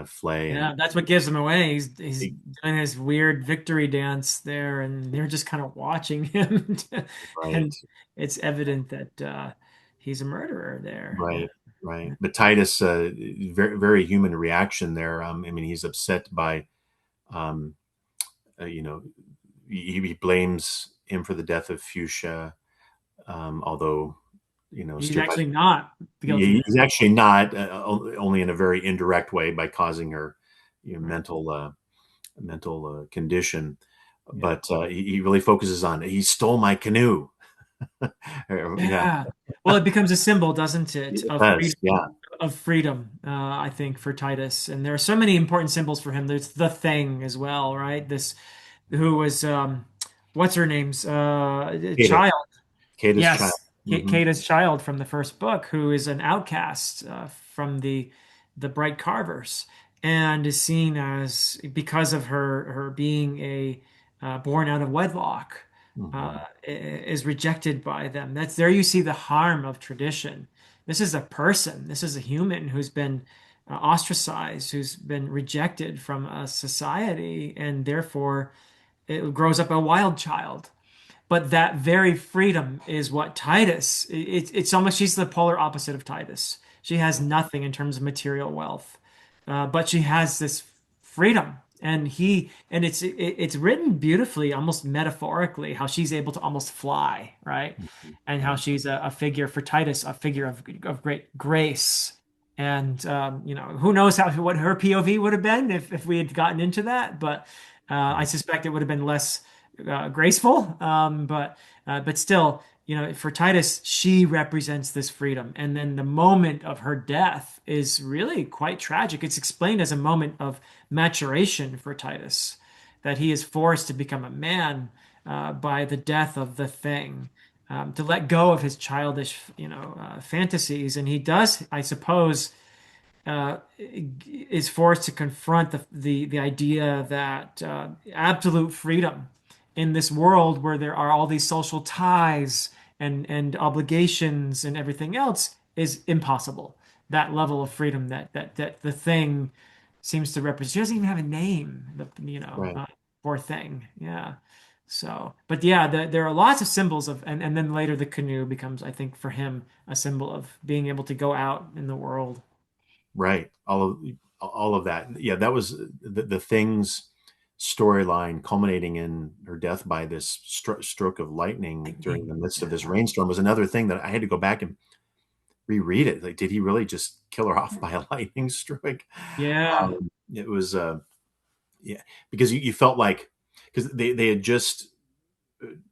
Flay yeah. and That's what gives him away. He's doing his weird victory dance there, and they're just kind of watching him, right, and it's evident that he's a murderer there. Yeah, right, right. But Titus, very very human reaction there. I mean, he's upset by um, you know he blames him for the death of Fuchsia, although he's Steerpike, actually not guilty he's there. actually not, only in a very indirect way by causing her Right. mental condition, Yeah. but he really focuses on he stole my canoe. Yeah, Yeah. Well, it becomes a symbol, doesn't it, it does. Yeah, of freedom, I think, for Titus. And there are so many important symbols for him. There's the Thing as well, right? This who was what's her name's Kata, child. Kata's child. Yes, Hmm. Kata's child from the first book, who is an outcast from the Bright Carvers, and is seen as, because of her being a born out of wedlock, Hmm. is rejected by them. That's there you see the harm of tradition. This is a person. This is a human who's been ostracized, who's been rejected from a society, and therefore it grows up a wild child. But that very freedom is what Titus, it's almost, she's the polar opposite of Titus. She has nothing in terms of material wealth, but she has this freedom. And it's written beautifully, almost metaphorically, how she's able to almost fly, right? And how Right. she's a figure for Titus, a figure of great grace. And who knows how what her POV would have been if we had gotten into that, but I suspect it would have been less graceful. But still, for Titus, she represents this freedom. And then the moment of her death is really quite tragic. It's explained as a moment of maturation for Titus, that he is forced to become a man by the death of the thing, to let go of his childish, fantasies. And he does, I suppose, is forced to confront the idea that absolute freedom in this world where there are all these social ties and obligations and everything else is impossible. That level of freedom that the thing seems to represent. She doesn't even have a name. Right. Poor thing. Yeah. So, but yeah, there are lots of symbols and then later the canoe becomes, I think, for him, a symbol of being able to go out in the world. Right. All of that. Yeah, that was the thing's storyline culminating in her death by this stroke of lightning during the Lightning. midst of this Yeah. rainstorm was another thing that I had to go back and reread it. Like, did he really just kill her off by a lightning strike? Yeah. It was, yeah, because you felt like, because they had just,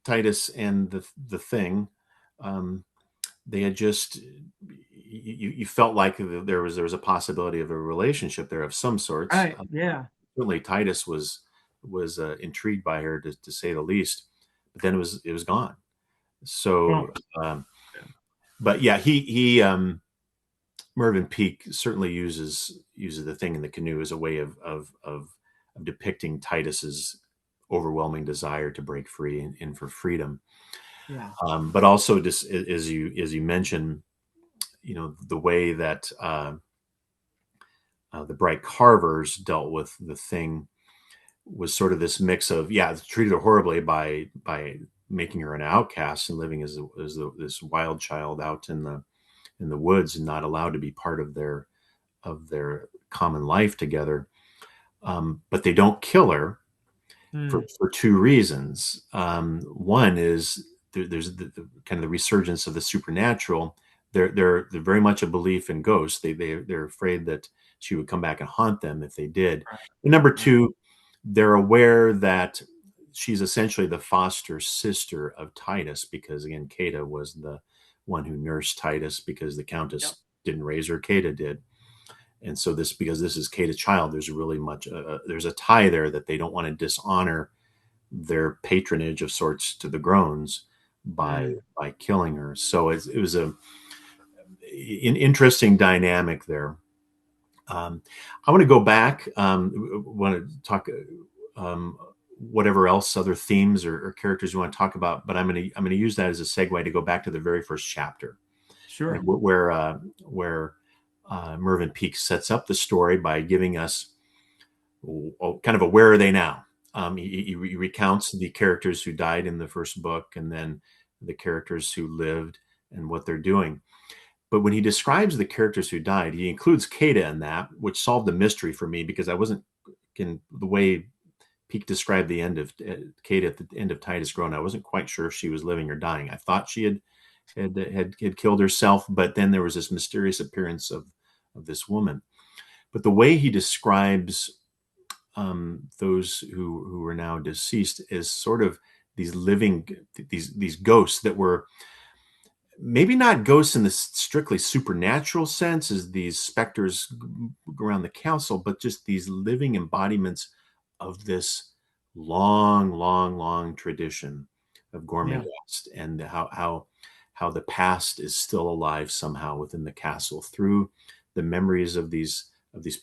Titus and the thing, um, they had just, you felt like there was a possibility of a relationship there of some sorts. Right. Yeah. Certainly Titus was intrigued by her, to say the least, but then it was gone. Well, So, um, yeah. but yeah, he Mervyn Peake certainly uses the thing in the canoe as a way of depicting Titus's overwhelming desire to break free and for freedom. Yeah. But also, just as you mentioned, the way that the Bright Carvers dealt with the thing was sort of this mix of, yeah, treated her horribly by making her an outcast and living this wild child out in the woods and not allowed to be part of their common life together. But they don't kill her for, Hmm. for two reasons. One is there's the kind of the resurgence of the supernatural. They're very much a belief in ghosts. They're afraid that she would come back and haunt them if they did. Right. And number Right. two, they're aware that she's essentially the foster sister of Titus, because again, Cata was the one who nursed Titus because the Yep. Countess didn't raise her, Cata did. And so because this is Cata's child, there's really much there's a tie there that they don't want to dishonor their patronage of sorts to the Groans by Hmm. by killing her. So it was an interesting dynamic there. I want to go back. Want to talk whatever else other themes or characters you want to talk about, but I'm gonna use that as a segue to go back to the very first chapter, Sure. where Mervyn Peake sets up the story by giving us kind of a where are they now. He recounts the characters who died in the first book, and then the characters who lived and what they're doing. But when he describes the characters who died, he includes Cata in that, which solved the mystery for me because I wasn't in the way Peake described the end of Cata at the end of Titus Grown. I wasn't quite sure if she was living or dying. I thought she had killed herself, but then there was this mysterious appearance of this woman. But the way he describes those who are now deceased is sort of these living these ghosts that were maybe not ghosts in the strictly supernatural sense as these specters around the council, but just these living embodiments of this long, long, long tradition of Yeah. Gormenghast, and how the past is still alive somehow within the castle through the memories of these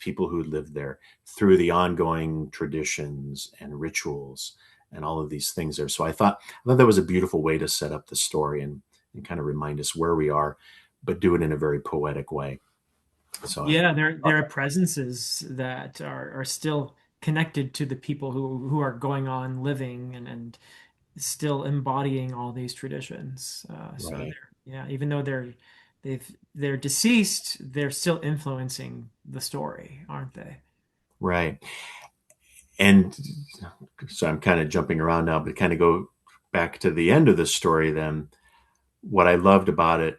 people who lived there, through the ongoing traditions and rituals and all of these things there. So I thought that was a beautiful way to set up the story and kind of remind us where we are, but do it in a very poetic way. So I Yeah, there are presences that are still connected to the people who are going on living and still embodying all these traditions. So right, yeah, even though they're deceased, they're still influencing the story, aren't they? right. And so I'm kind of jumping around now, but kind of go back to the end of the story then. What I loved about it,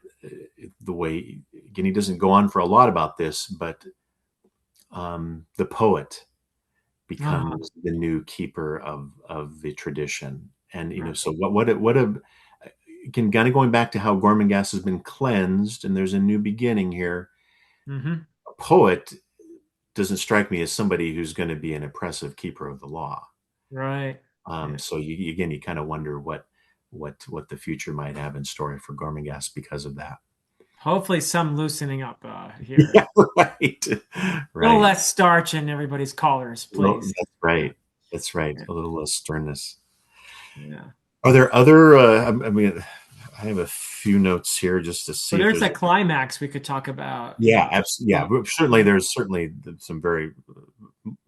the way, again, he doesn't go on for a lot about this, but the poet Uh-huh. becomes the new keeper of the tradition. And, Right. so again, kind of going back to how Gormenghast has been cleansed and there's a new beginning here. Hmm. A poet doesn't strike me as somebody who's going to be an oppressive keeper of the law. Right. Yeah. So again, you kind of wonder what the future might have in store for Gormenghast because of that. Hopefully some loosening up here. Yeah, right, A little right. less starch in everybody's collars, Well, please. that's Yeah. right. That's right. Yeah. A little less sternness. Yeah. Are there other? I mean, I have a few notes here just to But see if there's there's. a climax we could talk about, Yeah, absolutely. Yeah, well, but certainly there's certainly some very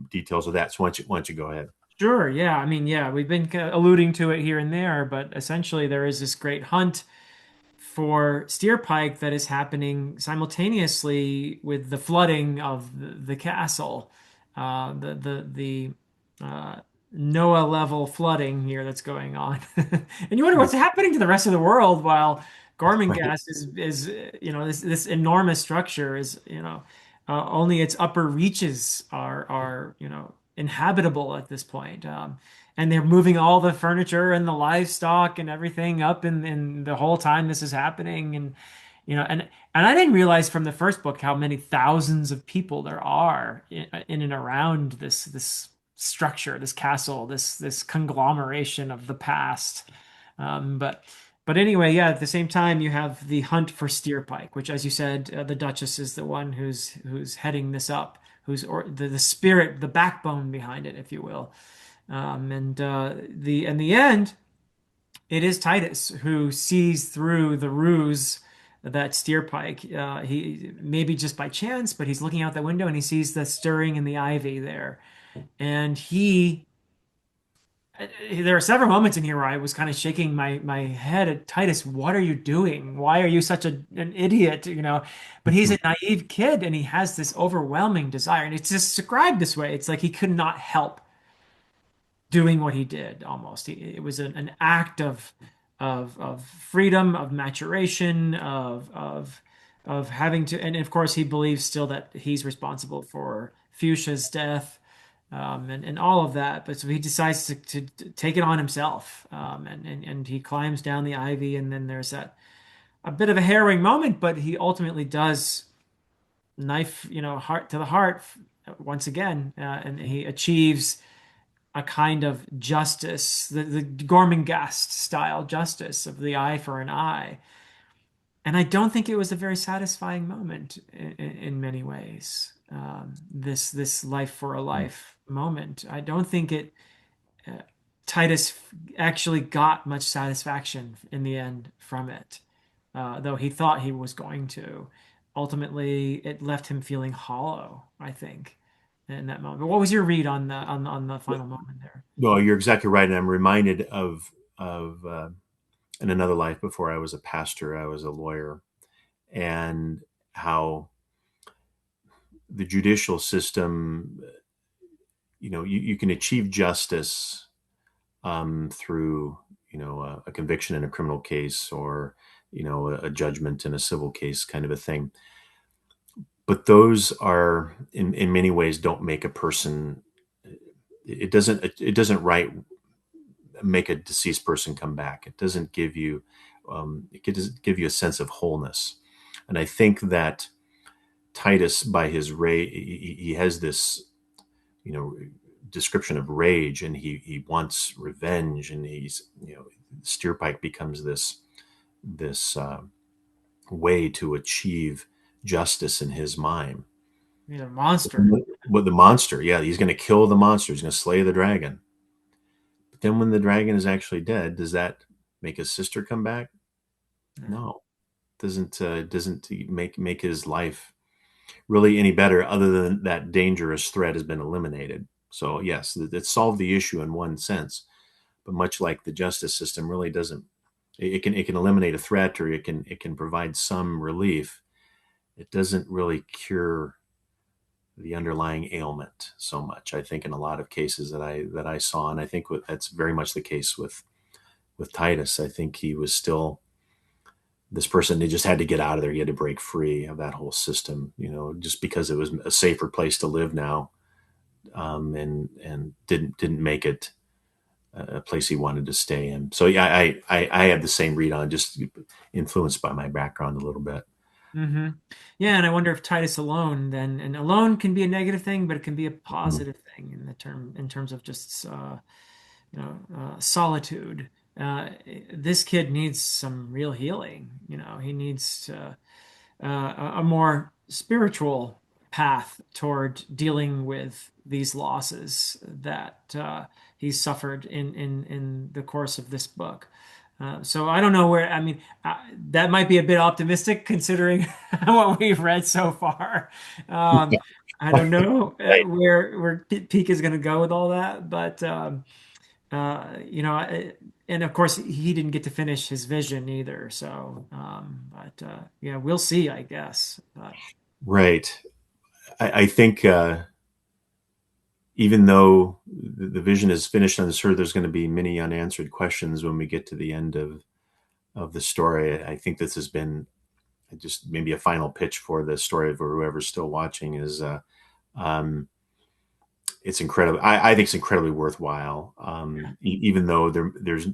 details of that. So why don't you go ahead? sure. Yeah. I mean, yeah, we've been alluding to it here and there, but essentially there is this great hunt for steer pike that is happening simultaneously with the flooding of the castle, the Noah level flooding here that's going on, and you wonder what's happening to the rest of the world while Right. Gormenghast is this enormous structure is only its upper reaches are inhabitable at this point. And they're moving all the furniture and the livestock and everything up in the whole time this is happening. And and I didn't realize from the first book how many thousands of people there are in and around this structure, this castle, this conglomeration of the past. But anyway, yeah, at the same time, you have the hunt for steer pike, which, as you said, the Duchess is the one who's heading this up, who's or the spirit, the backbone behind it, if you will. And the in the end, it is Titus who sees through the ruse that Steerpike. He maybe just by chance, but he's looking out the window and he sees the stirring in the ivy there, and he. There are several moments in here where I was kind of shaking my head at Titus. What are you doing? Why are you such an idiot? But he's a naive kid and he has this overwhelming desire, and it's just described this way. It's like he could not help doing what he did almost. It was an act of freedom, of maturation, of having to, and of course he believes still that he's responsible for Fuchsia's death, and all of that. But so he decides to take it on himself, and he climbs down the ivy, and then there's that a bit of a harrowing moment, but he ultimately does knife, heart to the heart once again, and he achieves a kind of justice, the Gormenghast style justice of the eye for an eye. And I don't think it was a very satisfying moment in many ways. This life for a life moment. I don't think it uh, Titus actually got much satisfaction in the end from it, though he thought he was going to. Ultimately, it left him feeling hollow, I think, in that moment. But what was your read on the final moment there? Well, you're exactly right, and I'm reminded of in another life before I was a pastor, I was a lawyer, and how the judicial system, you can achieve justice through a conviction in a criminal case or a judgment in a civil case, kind of a thing. But those are in many ways don't make a person. It doesn't right make a deceased person come back. It doesn't give you it doesn't give you a sense of wholeness. And I think that Titus, by his rage, he has this you know description of rage, and he wants revenge, and Steerpike becomes this way to achieve justice in his mind. He's a monster. With the monster, yeah, he's going to kill the monster. He's going to slay the dragon. But then, when the dragon is actually dead, does that make his sister come back? Yeah. No, doesn't make his life really any better, other than that dangerous threat has been eliminated. So yes, it solved the issue in one sense, but much like the justice system, really doesn't. It can eliminate a threat, or it can provide some relief. It doesn't really cure the underlying ailment so much. I think in a lot of cases that I saw, and I think that's very much the case with Titus. I think he was still this person. They just had to get out of there. He had to break free of that whole system, just because it was a safer place to live now, and didn't make it a place he wanted to stay in. So yeah, I had the same read on, just influenced by my background a little bit. Hmm. Yeah, and I wonder if Titus alone then, and alone can be a negative thing, but it can be a Mhm. positive thing in terms of just solitude. This kid needs some real healing. He needs a more spiritual path toward dealing with these losses that he's suffered in the course of this book. So I don't know where, I mean, that might be a bit optimistic considering what we've read so far. Um, I don't know Right. where Peak is going to go with all that, but and of course he didn't get to finish his vision either. So, but yeah, we'll see, I guess. But Right. I think even though the vision is finished, I'm sure there's going to be many unanswered questions when we get to the end of the story. I think this has been just maybe a final pitch for the story for whoever's still watching is um, it's incredible. I think it's incredibly worthwhile, even though there's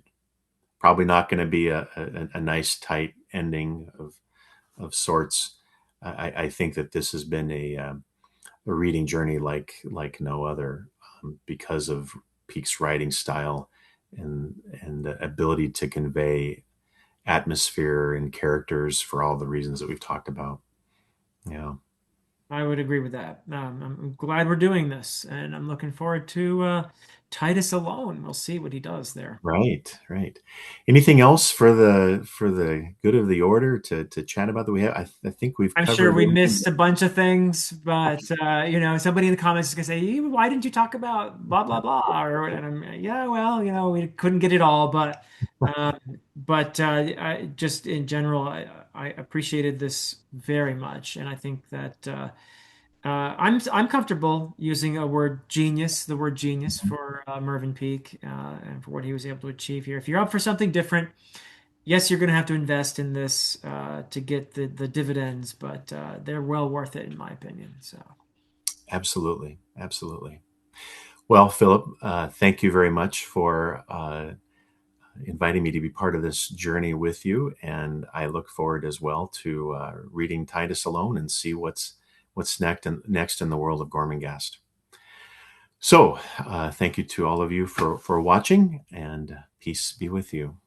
probably not going to be a nice tight ending of sorts. I think that this has been a reading journey like no other, because of Peake's writing style and the ability to convey atmosphere and characters for all the reasons that we've talked about. Yeah. I would agree with that. I'm glad we're doing this, and I'm looking forward to Titus alone. We'll see what he does there. Right, right. Anything else for the good of the order to chat about that we have? I think we've I'm sure covered we everything. missed a bunch of things, but somebody in the comments is gonna say, "Why didn't you talk about blah blah blah?" And yeah, well, we couldn't get it all, um, but just in general, I appreciated this very much, and I think that I'm comfortable using the word genius for Mervyn Peake, and for what he was able to achieve here. If you're up for something different, yes, you're going to have to invest in this to get the dividends, but they're well worth it in my opinion. So Absolutely, absolutely. Well, Philip, thank you very much for inviting me to be part of this journey with you, and I look forward as well to reading Titus alone and see what's next in the world of Gormenghast. So, thank you to all of you for watching, and peace be with you.